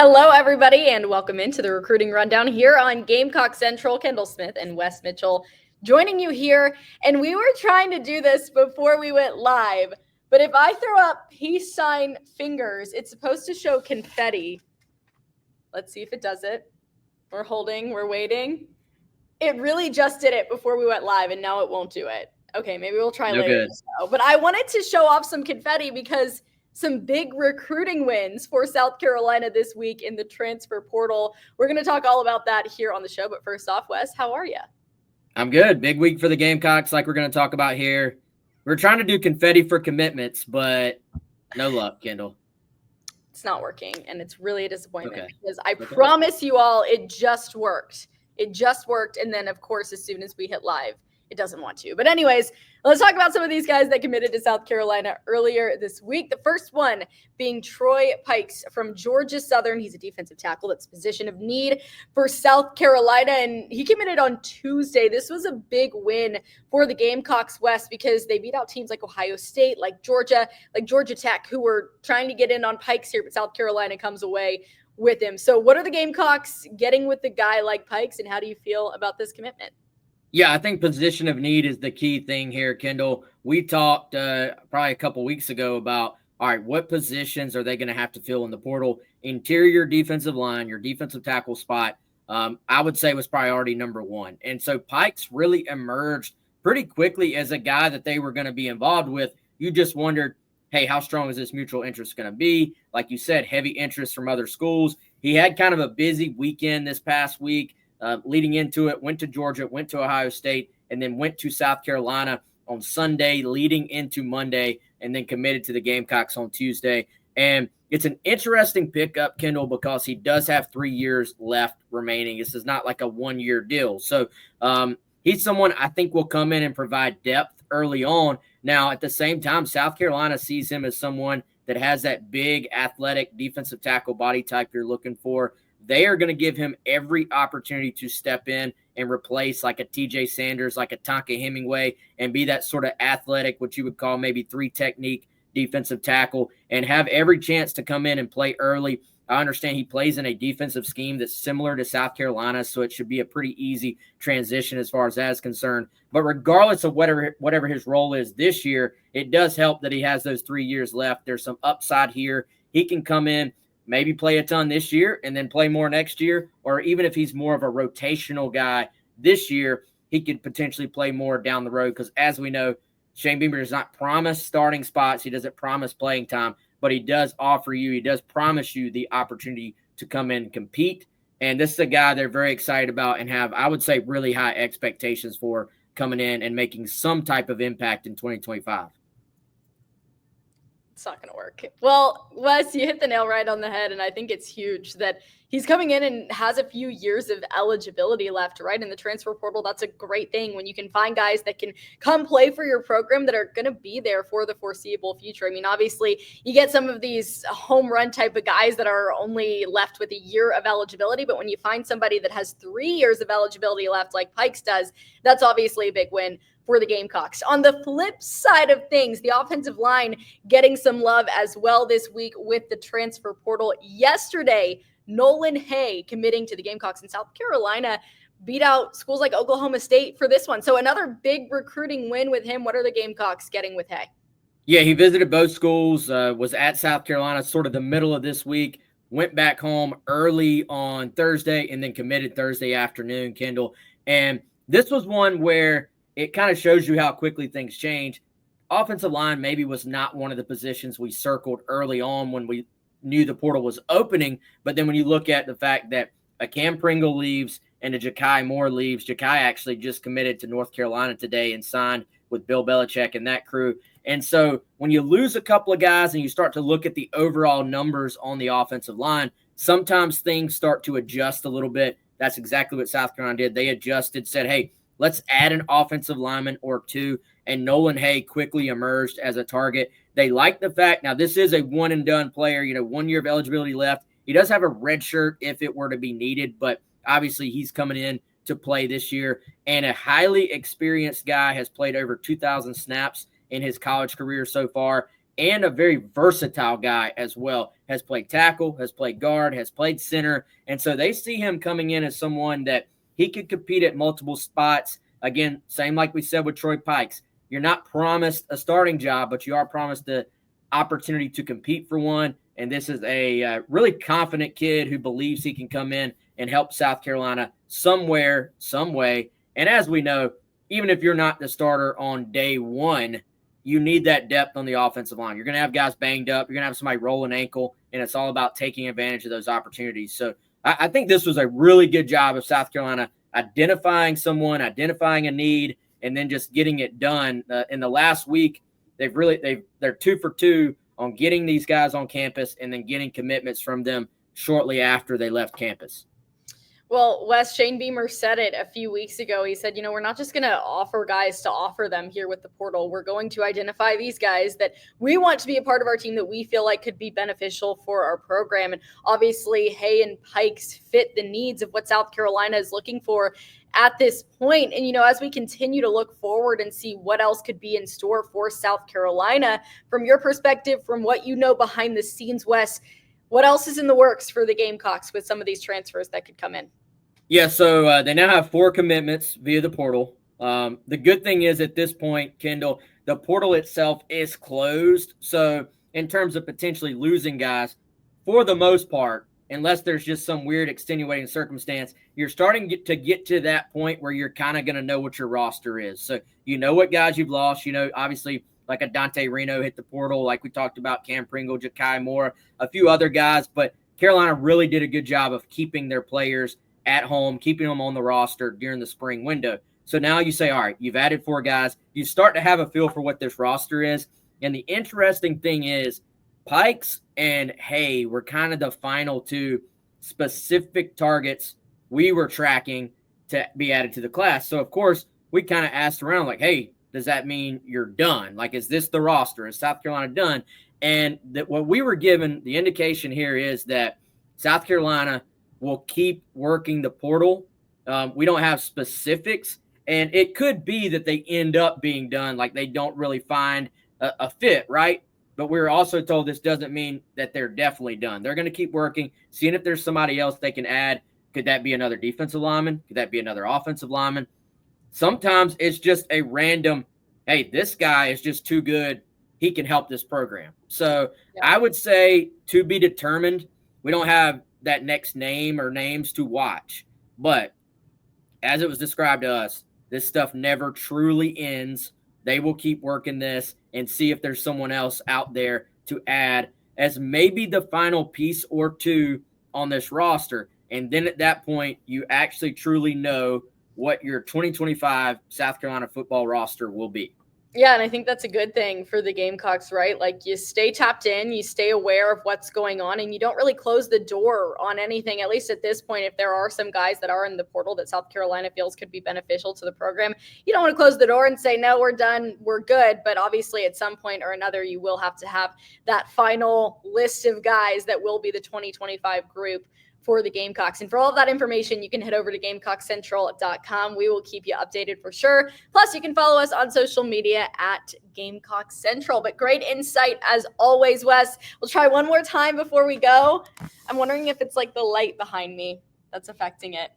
Hello, everybody, and welcome into the recruiting rundown here on Gamecock Central. Kendall Smith and Wes Mitchell joining you here. And we were trying to do this before we went live, but if I throw up peace sign fingers, it's supposed to show confetti. Let's see if it does it. We're holding, we're waiting. It really just did it before we went live, and now it won't do it. Okay, maybe we'll try later in the show. But I wanted to show off some confetti because some big recruiting wins for South Carolina this week in the transfer portal. We're going to talk all about that here on the show. But first off, Wes, how are you? I'm good. Big week for the Gamecocks, like we're going to talk about here. We're trying to do confetti for commitments, but no luck, Kendall. It's not working, and it's really a disappointment because I promise you all it just worked. It just worked, and then, of course, as soon as we hit live, it doesn't want to. But anyways, let's talk about some of these guys that committed to South Carolina earlier this week. The first one being Troy Pikes from Georgia Southern. He's a defensive tackle. That's a position of need for South Carolina, and he committed on Tuesday. This was a big win for the Gamecocks West because they beat out teams like Ohio State, like Georgia Tech, who were trying to get in on Pikes here, but South Carolina comes away with him. So what are the Gamecocks getting with the guy like Pikes, and how do you feel about this commitment? Yeah, I think position of need is the key thing here, Kendall. We talked probably a couple weeks ago about, all right, what positions are they going to have to fill in the portal? Interior defensive line, your defensive tackle spot, I would say was priority number one. And so Pikes really emerged pretty quickly as a guy that they were going to be involved with. You just wondered, hey, how strong is this mutual interest going to be? Like you said, heavy interest from other schools. He had kind of a busy weekend this past week. Leading into it, went to Georgia, went to Ohio State, and then went to South Carolina on Sunday, leading into Monday, and then committed to the Gamecocks on Tuesday. And it's an interesting pickup, Kendall, because he does have 3 years left remaining. This is not like a one-year deal. So he's someone I think will come in and provide depth early on. Now, at the same time, South Carolina sees him as someone that has that big, athletic defensive tackle body type you're looking for. They are going to give him every opportunity to step in and replace like a TJ Sanders, like a Tonka Hemingway, and be that sort of athletic, what you would call maybe 3-technique defensive tackle, and have every chance to come in and play early. I understand he plays in a defensive scheme that's similar to South Carolina, so it should be a pretty easy transition as far as that is concerned. But regardless of whatever his role is this year, it does help that he has those 3 years left. There's some upside here. He can come in, maybe play a ton this year and then play more next year, or even if he's more of a rotational guy this year, he could potentially play more down the road because, as we know, Shane Beamer does not promise starting spots. He doesn't promise playing time, but he does promise you the opportunity to come in and compete. And this is a guy they're very excited about and have, I would say, really high expectations for coming in and making some type of impact in 2025. It's not going to work. Well, Wes, you hit the nail right on the head, and I think it's huge that he's coming in and has a few years of eligibility left, right? In the transfer portal, that's a great thing when you can find guys that can come play for your program that are going to be there for the foreseeable future. I mean, obviously, you get some of these home run type of guys that are only left with a year of eligibility, but when you find somebody that has 3 years of eligibility left, like Pikes does, that's obviously a big win for the Gamecocks. On the flip side of things, the offensive line getting some love as well this week with the transfer portal. Yesterday, Nolan Hay committing to the Gamecocks in South Carolina beat out schools like Oklahoma State for this one. So another big recruiting win with him. What are the Gamecocks getting with Hay? Yeah, he visited both schools, was at South Carolina sort of the middle of this week, went back home early on Thursday, and then committed Thursday afternoon, Kendall. And this was one where it kind of shows you how quickly things change. Offensive line maybe was not one of the positions we circled early on when we knew the portal was opening. But then when you look at the fact that a Cam Pringle leaves and a Ja'Kai Moore leaves, Ja'Kai actually just committed to North Carolina today and signed with Bill Belichick and that crew. And so when you lose a couple of guys and you start to look at the overall numbers on the offensive line, sometimes things start to adjust a little bit. That's exactly what South Carolina did. They adjusted, said, hey, let's add an offensive lineman or two, and Nolan Hay quickly emerged as a target. They like the fact, now this is a one-and-done player, 1 year of eligibility left. He does have a red shirt if it were to be needed, but obviously he's coming in to play this year. And a highly experienced guy, has played over 2,000 snaps in his college career so far, and a very versatile guy as well. Has played tackle, has played guard, has played center. And so they see him coming in as someone that he could compete at multiple spots. Again, same like we said with Troy Pikes. You're not promised a starting job, but you are promised the opportunity to compete for one. And this is a really confident kid who believes he can come in and help South Carolina somewhere, some way. And as we know, even if you're not the starter on day one, you need that depth on the offensive line. You're going to have guys banged up. You're going to have somebody roll an ankle, and it's all about taking advantage of those opportunities. So I think this was a really good job of South Carolina identifying someone, identifying a need, and then just getting it done. In the last week, they're 2 for 2 on getting these guys on campus and then getting commitments from them shortly after they left campus. Well, Wes, Shane Beamer said it a few weeks ago. He said, we're not just going to offer guys to offer them here with the portal. We're going to identify these guys that we want to be a part of our team that we feel like could be beneficial for our program. And obviously, Hay and Pikes fit the needs of what South Carolina is looking for at this point. And, as we continue to look forward and see what else could be in store for South Carolina, from your perspective, from what you know behind the scenes, Wes, what else is in the works for the Gamecocks with some of these transfers that could come in? Yeah, so they now have 4 commitments via the portal. The good thing is at this point, Kendall, the portal itself is closed. So in terms of potentially losing guys, for the most part, unless there's just some weird extenuating circumstance, you're starting to get to that point where you're kind of going to know what your roster is. So you know what guys you've lost. Obviously, like a Dante Reno hit the portal, like we talked about, Cam Pringle, Ja'Kai Moore, a few other guys. But Carolina really did a good job of keeping their players at home, keeping them on the roster during the spring window. So now you say, all right, you've added 4 guys. You start to have a feel for what this roster is. And the interesting thing is Pikes and Hay were kind of the final 2 specific targets we were tracking to be added to the class. So, of course, we kind of asked around like, hey, does that mean you're done? Like, is this the roster? Is South Carolina done? And what we were given, the indication here is that South Carolina will keep working the portal. We don't have specifics, and it could be that they end up being done, like they don't really find a fit, right? But we're also told this doesn't mean that they're definitely done. They're going to keep working, seeing if there's somebody else they can add. Could that be another defensive lineman? Could that be another offensive lineman? Sometimes it's just a random, hey, this guy is just too good. He can help this program. So yeah. I would say to be determined. We don't have that next name or names to watch. But as it was described to us, this stuff never truly ends. They will keep working this and see if there's someone else out there to add as maybe the final piece or 2 on this roster. And then at that point, you actually truly know what your 2025 South Carolina football roster will be. Yeah, and I think that's a good thing for the Gamecocks, right? Like, you stay tapped in, you stay aware of what's going on, and you don't really close the door on anything, at least at this point. If there are some guys that are in the portal that South Carolina feels could be beneficial to the program, you don't want to close the door and say, no, we're done, we're good. But obviously at some point or another, you will have to have that final list of guys that will be the 2025 group for the Gamecocks. And for all of that information, you can head over to GamecockCentral.com. We will keep you updated for sure. Plus, you can follow us on social media at Gamecock Central. But great insight as always, Wes. We'll try one more time before we go. I'm wondering if it's like the light behind me that's affecting it.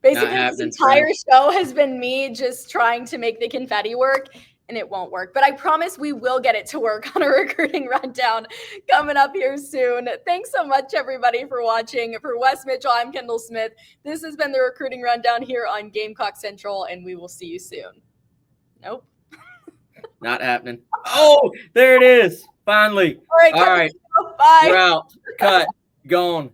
Basically, this entire show has been me just trying to make the confetti work, and it won't work. But I promise we will get it to work on a recruiting rundown coming up here soon. Thanks so much, everybody, for watching. For Wes Mitchell, I'm Kendall Smith. This has been the recruiting rundown here on Gamecock Central, and we will see you soon. Nope. Not happening. Oh, there it is. Finally. All right. Bye. We're out. Cut. Gone.